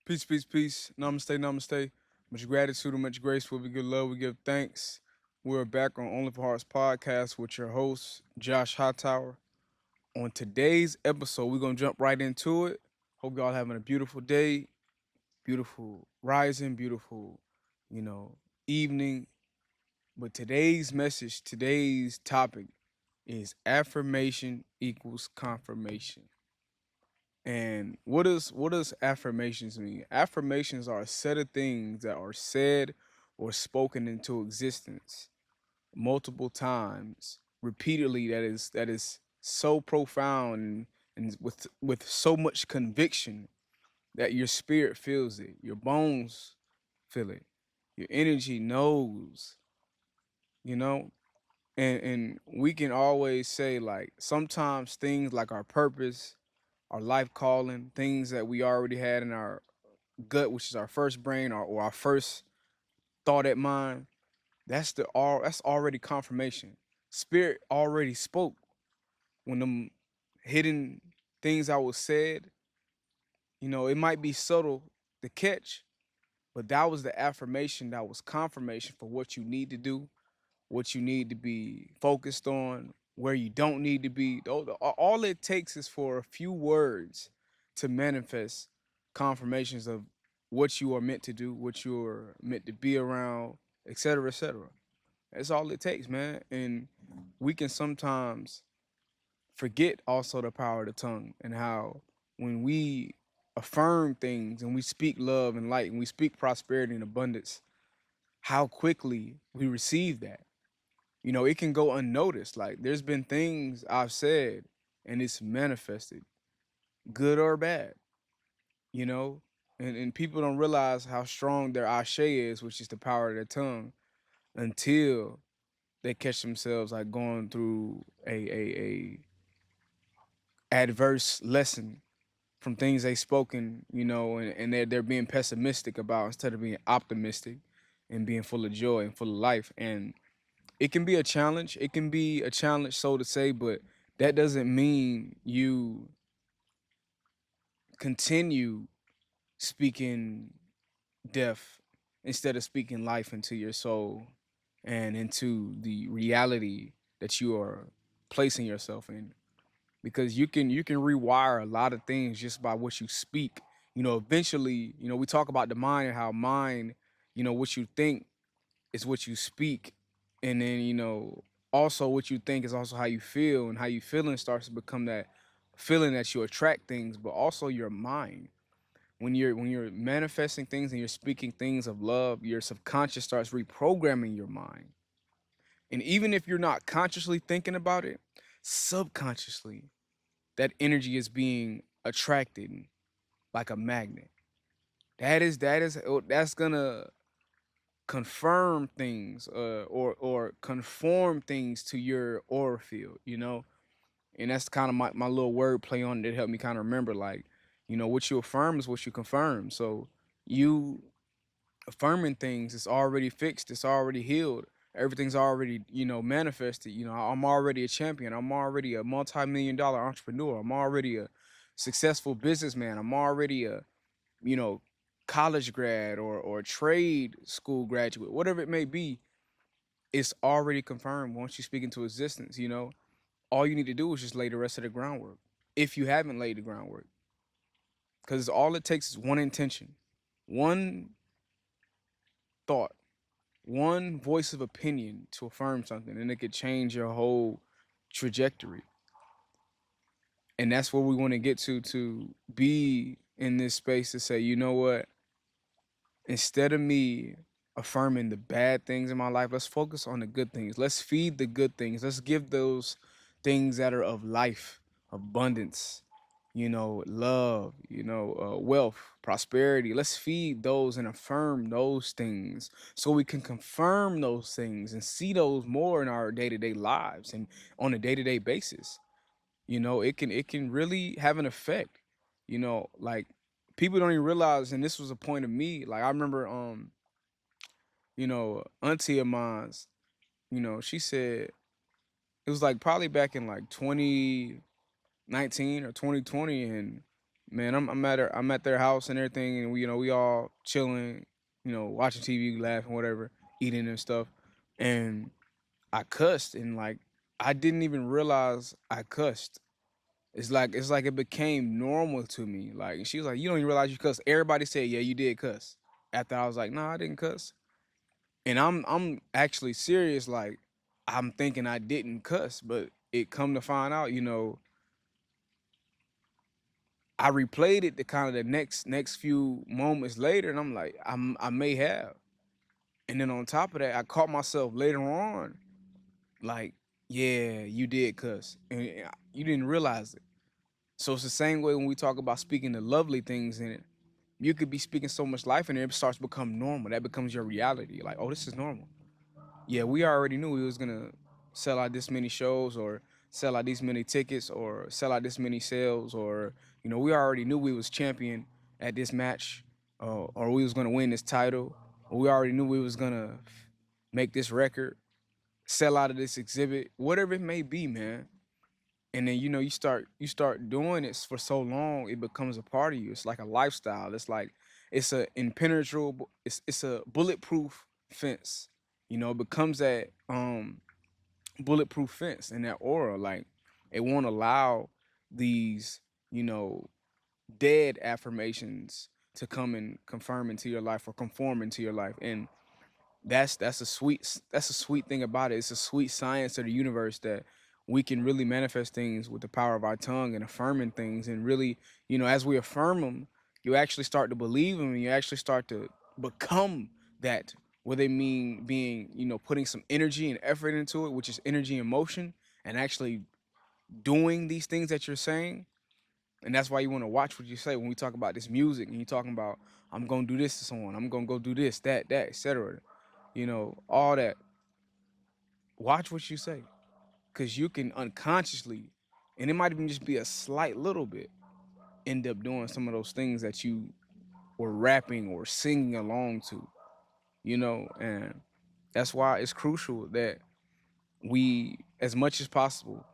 Peace, peace, peace. Namaste, namaste. Much gratitude and much grace. We give love, we give thanks. We're back on Only for Hearts podcast with your host, Josh Hightower. On today's episode, we're going to jump right into it. Hope y'all having a beautiful day, beautiful rising, beautiful, you know, evening. But today's message, today's topic is affirmation equals confirmation. And what does affirmations mean? Affirmations are a set of things that are said or spoken into existence multiple times, repeatedly that is so profound and with so much conviction that your spirit feels it, your bones feel it, your energy knows, you know? And we can always say like sometimes things like our purpose, our life calling, things that we already had in our gut, which is our first brain or our first thought at mind, that's already confirmation. Spirit already spoke when them hidden things I was said, it might be subtle to catch, but that was the affirmation, that was confirmation for what you need to do, what you need to be focused on, where you don't need to be. All it takes is for a few words to manifest confirmations of what you are meant to do, what you're meant to be around, et cetera, et cetera. That's all it takes, man. And we can sometimes forget also the power of the tongue and how when we affirm things and we speak love and light and we speak prosperity and abundance, how quickly we receive that. It can go unnoticed. Like there's been things I've said and it's manifested, good or bad, you know? And people don't realize how strong their ashe is, which is the power of their tongue, until they catch themselves like going through a adverse lesson from things they spoken, and they're being pessimistic about instead of being optimistic and being full of joy and full of life. And it can be a challenge. It can be a challenge, so to say, but that doesn't mean you continue speaking death instead of speaking life into your soul and into the reality that you are placing yourself in. Because you can rewire a lot of things just by what you speak. Eventually, we talk about the mind and how mind, what you think is what you speak, and then also what you think is also how you feel, and how you feeling starts to become that feeling that you attract things, but also your mind. When you're manifesting things and you're speaking things of love, your subconscious starts reprogramming your mind. And even if you're not consciously thinking about it, subconsciously that energy is being attracted like a magnet. That's gonna confirm things, or conform things to your aura field, and that's kind of my little word play on it that helped me kind of remember, like, what you affirm is what you confirm. So you affirming things, it's already fixed, it's already healed, everything's already manifested. I'm already a champion, I'm already a multi-million dollar entrepreneur, I'm already a successful businessman, I'm already a you know college grad or trade school graduate, whatever it may be. It's already confirmed once you speak into existence. All you need to do is just lay the rest of the groundwork, if you haven't laid the groundwork, because all it takes is one intention, one thought, one voice of opinion to affirm something, and it could change your whole trajectory. And that's where we want to get to be in this space, to say, you know what, instead of me affirming the bad things in my life, let's focus on the good things. Let's feed the good things. Let's give those things that are of life, abundance, love, wealth, prosperity. Let's feed those and affirm those things so we can confirm those things and see those more in our day-to-day lives and on a day-to-day basis. It can really have an effect. Like, people don't even realize, and this was a point of me. Like, I remember, auntie of mine's, she said it was like probably back in like 2019 or 2020, and man, I'm at their house and everything, and we all chilling, watching TV, laughing, whatever, eating and stuff, and I cussed, and like I didn't even realize I cussed. It's like it became normal to me. Like she was like, "You don't even realize you cuss." Everybody said, "Yeah, you did cuss." After I was like, "No, I didn't cuss," and I'm actually serious. Like I'm thinking I didn't cuss, but it come to find out, I replayed it the kind of the next few moments later, and I'm like, I may have. And then on top of that, I caught myself later on, like, yeah, you did cuss, and you didn't realize it. So it's the same way when we talk about speaking the lovely things in it. You could be speaking so much life in it, it starts to become normal. That becomes your reality. Like, oh, this is normal. Yeah, we already knew we was gonna sell out this many shows or sell out these many tickets or sell out this many sales or we already knew we was champion at this match or we was gonna win this title or we already knew we was gonna make this record, sell out of this exhibit, whatever it may be, man. And then you start doing it for so long, it becomes a part of you. It's like a lifestyle. It's like it's a impenetrable. It's a bulletproof fence. It becomes that bulletproof fence and that aura. Like it won't allow these you know dead affirmations to come and confirm into your life or conform into your life. And that's a sweet thing about it. It's a sweet science of the universe that we can really manifest things with the power of our tongue and affirming things. And really, as we affirm them, you actually start to believe them and you actually start to become that. What they mean being, putting some energy and effort into it, which is energy and motion, and actually doing these things that you're saying. And that's why you want to watch what you say when we talk about this music and you're talking about, I'm going to do this to someone, I'm going to go do this, that, etc. All that. Watch what you say because you can unconsciously, and it might even just be a slight little bit, end up doing some of those things that you were rapping or singing along to, and that's why it's crucial that we, as much as possible,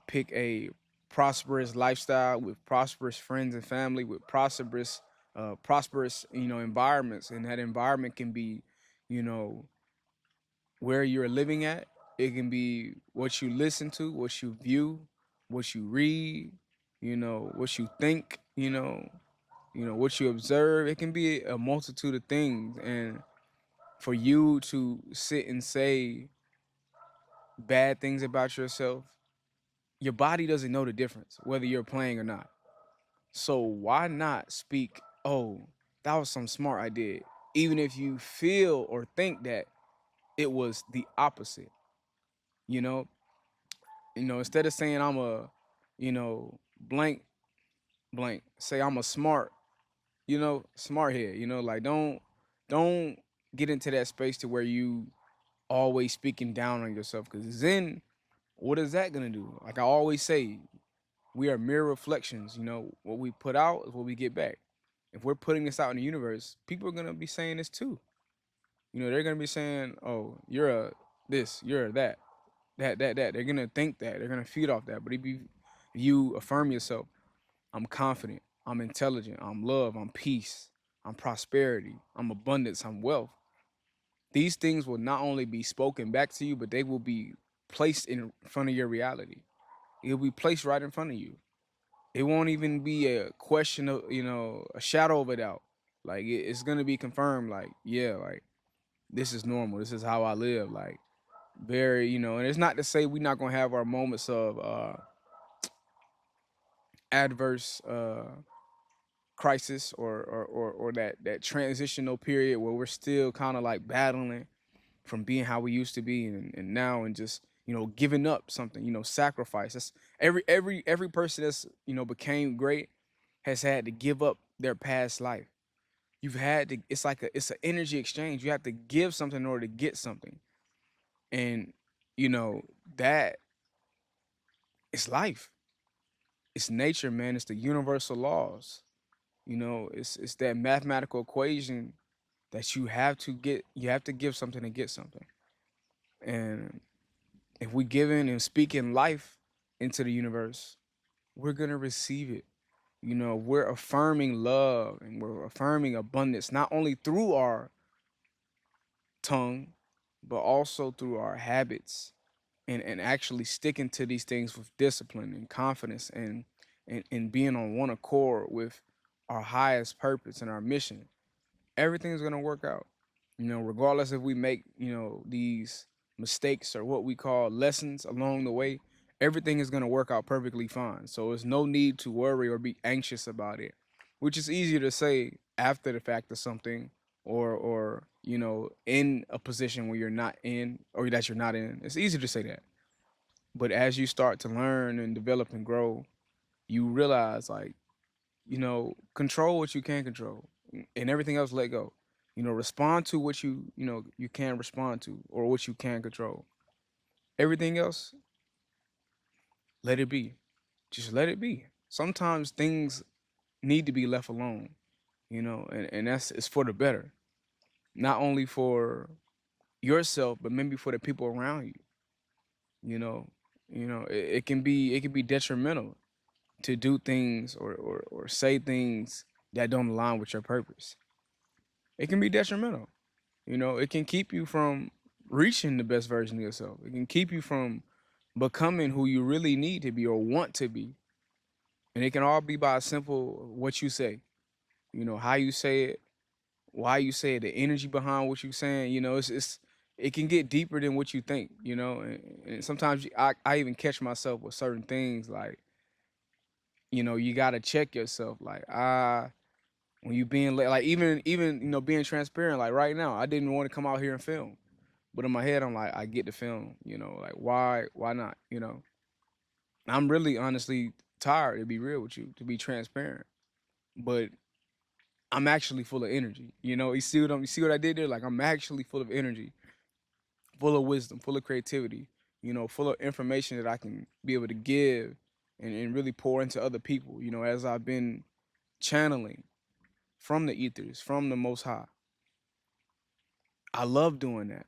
pick a prosperous lifestyle with prosperous friends and family, with prosperous, environments, and that environment can be, you know, where you're living at. It can be what you listen to, what you view, what you read, what you think, what you observe. It can be a multitude of things. And for you to sit and say bad things about yourself, your body doesn't know the difference, whether you're playing or not. So why not speak, oh, that was some smart I did, even if you feel or think that it was the opposite, you know? Instead of saying I'm a, blank blank, say I'm a smart, smart head, like don't get into that space to where you always speaking down on yourself. Cause then what is that gonna do? Like I always say, we are mere reflections, what we put out is what we get back. If we're putting this out in the universe, people are gonna be saying this too. They're gonna be saying, oh, you're a this, you're a that. They're gonna think that. They're gonna feed off that. But if you affirm yourself, I'm confident, I'm intelligent, I'm love, I'm peace, I'm prosperity, I'm abundance, I'm wealth. These things will not only be spoken back to you, but they will be placed in front of your reality. It'll be placed right in front of you. It won't even be a question of, a shadow of a doubt. Like it's gonna be confirmed, like, yeah, like this is normal. This is how I live. Like very, and it's not to say we're not gonna have our moments of adverse crisis or that transitional period where we're still kind of like battling from being how we used to be and now and just giving up something, sacrifice. That's every person that's became great has had to give up their past life. You've had to, it's an energy exchange. You have to give something in order to get something. And you know that it's life, it's nature, man. It's the universal laws. It's that mathematical equation that you have to give something to get something. And if we give in and speak in life into the universe, we're gonna receive it. we're affirming love and we're affirming abundance, not only through our tongue, but also through our habits and actually sticking to these things with discipline and confidence and being on one accord with our highest purpose and our mission. Everything's gonna work out. Regardless if we make, these mistakes or what we call lessons along the way, everything is gonna work out perfectly fine. So there's no need to worry or be anxious about it, which is easier to say after the fact of something or in a position where you're not in or that you're not in. It's easy to say that. But as you start to learn and develop and grow, you realize like, control what you can control and everything else let go. Respond to what you can respond to or what you can control. Everything else, let it be. Just let it be. Sometimes things need to be left alone, and that's it's for the better. Not only for yourself, but maybe for the people around you. You know, it can be detrimental to do things or say things that don't align with your purpose. It can be detrimental. It can keep you from reaching the best version of yourself. It can keep you from becoming who you really need to be or want to be. And it can all be by simple what you say, how you say it, why you say it, the energy behind what you're saying. It can get deeper than what you think, and sometimes I even catch myself with certain things like, you got to check yourself. Like, when you being like even being transparent, like right now I didn't want to come out here and film, but in my head I'm like, I get the film, like why not, I'm really honestly tired, to be real with you, to be transparent, but I'm actually full of energy. You see what I did there? Like, I'm actually full of energy, full of wisdom, full of creativity, full of information that I can be able to give and really pour into other people, as I've been channeling from the ethers, from the most high. I love doing that.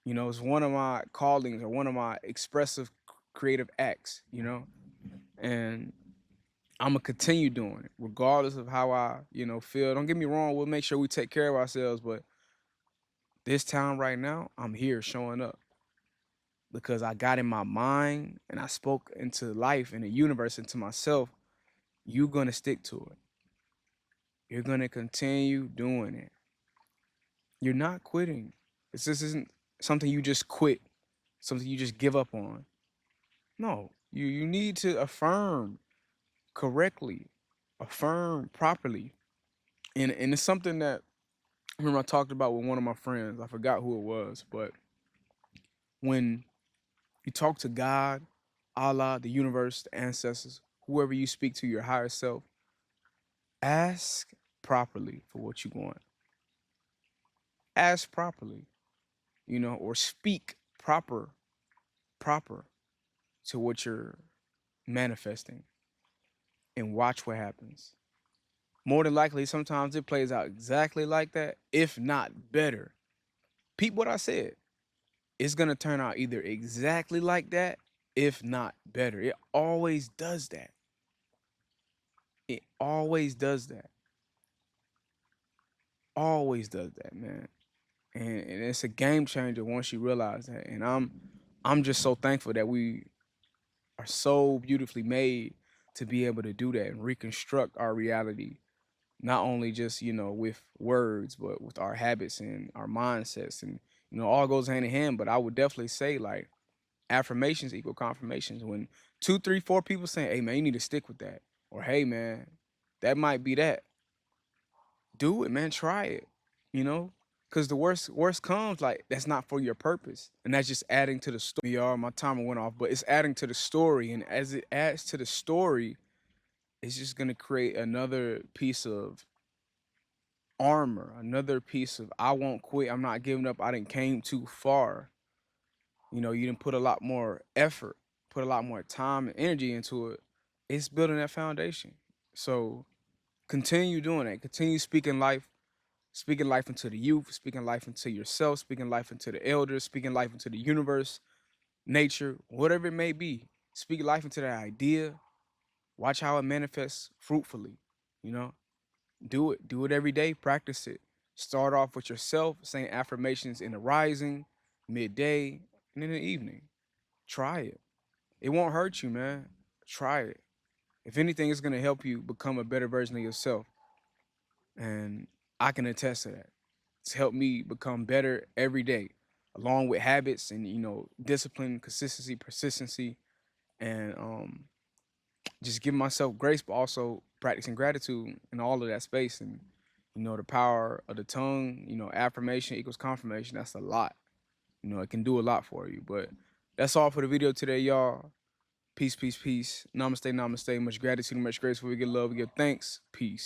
It's one of my callings or one of my expressive creative acts, and I'm gonna continue doing it regardless of how I, feel. Don't get me wrong, we'll make sure we take care of ourselves, but this time right now, I'm here showing up because I got in my mind and I spoke into life and the universe, into myself. You're gonna stick to it. You're gonna continue doing it. You're not quitting. This isn't something you just quit, something you just give up on. No, you need to affirm correctly, affirm properly. And it's something that I remember I talked about with one of my friends. I forgot who it was, but when you talk to God, Allah, the universe, the ancestors, whoever you speak to, your higher self, ask properly for what you want. Ask properly, or speak proper to what you're manifesting and watch what happens. More than likely, sometimes it plays out exactly like that, if not better. Peep what I said. It's gonna turn out either exactly like that, if not better. It always does that. It always does that. Always does that, man. And it's a game changer once you realize that. And I'm just so thankful that we are so beautifully made to be able to do that and reconstruct our reality, not only just, with words, but with our habits and our mindsets. And, all goes hand in hand. But I would definitely say, like, affirmations equal confirmations. When two, three, four people saying, hey man, you need to stick with that. Or hey man, that might be that. Do it, man. Try it. You know? Cause the worst comes, like, that's not for your purpose. And that's just adding to the story. Y'all, my timer went off, but it's adding to the story. And as it adds to the story, it's just gonna create another piece of armor, another piece of I won't quit, I'm not giving up, I didn't came too far. You didn't put a lot more effort, put a lot more time and energy into it. It's building that foundation. So continue doing that. Continue speaking life into the youth, speaking life into yourself, speaking life into the elders, speaking life into the universe, nature, whatever it may be. Speak life into that idea. Watch how it manifests fruitfully. You know, do it every day. Practice it. Start off with yourself saying affirmations in the rising, midday, and in the evening. Try it. It won't hurt you, man. Try it. If anything, it's gonna help you become a better version of yourself. And I can attest to that. It's helped me become better every day, along with habits and discipline, consistency, persistency, and just giving myself grace, but also practicing gratitude in all of that space. And the power of the tongue. Affirmation equals confirmation. That's a lot. It can do a lot for you. But that's all for the video today, y'all. Peace, peace, peace. Namaste, namaste. Much gratitude, much grace. We give love, we give thanks. Peace.